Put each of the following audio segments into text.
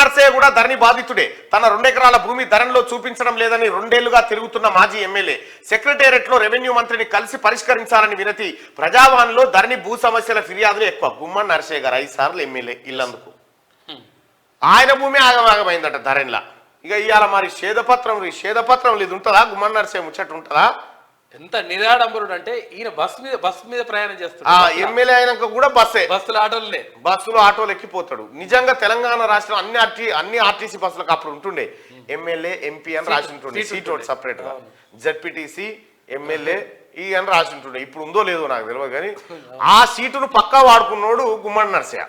నర్సయ్య కూడా ధరణి బాధితుడే. తన 2 ఎకరాల భూమి ధరణిలో చూపించడం లేదని 2 ఏళ్లుగా తిరుగుతున్న మాజీ ఎమ్మెల్యే సెక్రటేరియట్ లో రెవెన్యూ మంత్రిని కలిసి పరిష్కరించాలని వినతి. ప్రజావాణిలో ధరణి భూ సమస్యల ఫిర్యాదులు ఎక్కువ. గుమ్మడి నర్సయ్య గారు 5 సార్లు ఎమ్మెల్యే ఇల్లందుకు. ఆయన భూమి ఆగమాగమైందట ధరణిలా. ఇక ఇవాళ మరి షేదపత్రం లేదు ఉంటుందా? గుమ్మడి నర్సయ్య ముచ్చట ఉంటుందా? ఎంత నిరాడంబరుడు అంటే ఈయన బస్సు మీద ప్రయాణం చేస్తాడు. ఎమ్మెల్యే అయినాక కూడా బస్సులు ఆటోలు ఎక్కిపోతాడు. నిజంగా తెలంగాణ రాష్ట్రం అన్ని ఆర్టీసీ బస్సులకు అప్పుడు ఉంటుండే ఎమ్మెల్యే ఎంపీ అని రాసి ఉంటుండే, సీట్ ఒకటి సపరేట్ గా, జడ్పీటీసీ ఎమ్మెల్యే ఈ అని రాసి ఉంటుండే. ఇప్పుడు ఉందో లేదో నాకు తెలియదు కానీ ఆ సీటును పక్కా వాడుకున్నాడు గుమ్మడి నర్సయ్య.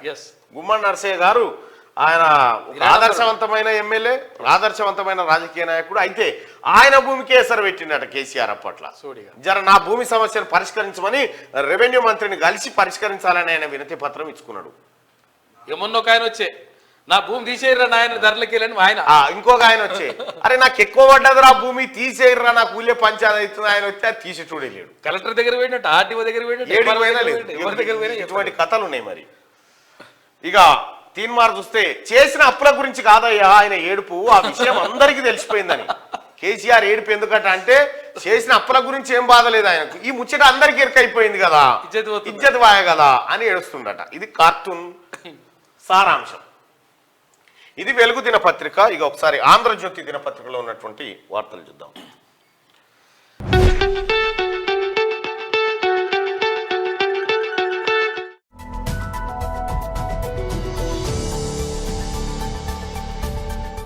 గుమ్మడి నర్సయ్య గారు ఆయన ఆదర్శవంతమైన ఎమ్మెల్యే, ఆదర్శవంతమైన రాజకీయ నాయకుడు. అయితే ఆయన భూమికి ఎసరు పెట్టిండట కేసీఆర్ అప్పట్లో. జర నా భూమి సమస్యను పరిష్కరించమని రెవెన్యూ మంత్రిని కలిసి పరిష్కరించాలని ఆయన వినతి పత్రం ఇచ్చుకున్నాడు. మొన్న ఒక ఆయన వచ్చే నా భూమి తీసేయరా నాయన ధరలకి వెళ్ళని ఆయన, ఇంకొక ఆయన వచ్చే అరే నాకు ఎక్కువ పడ్డదిరా భూమి తీసేయరా నాకు ఊళ్ళే పంచాయతీ అవుతుంది ఆయన వచ్చి అది తీసి చూడలేడు. కలెక్టర్ దగ్గర పోయినట్టు, ఆర్టీఓ దగ్గర పోయినట్టు, ఇటువంటి కథలు ఉన్నాయి. మరి ఇక తీన్మార్ చూస్తే చేసిన అప్పుల గురించి కాదయ్యా ఆయన ఏడుపు, ఆ విషయం అందరికీ తెలిసిపోయిందని. కేసీఆర్ ఏడుపు ఎందుకట అంటే చేసిన అప్పుల గురించి ఏం బాధ లేదు ఆయనకు, ఈ ముచ్చట అందరికీ ఎరకైపోయింది కదా, ఇజ్జత్ వాయ కదా అని ఏడుస్తుండట. ఇది కార్టూన్ సారాంశం. ఇది వెలుగు దినపత్రిక. ఇక ఒకసారి ఆంధ్రజ్యోతి దినపత్రికలో ఉన్నటువంటి వార్తలు చూద్దాం.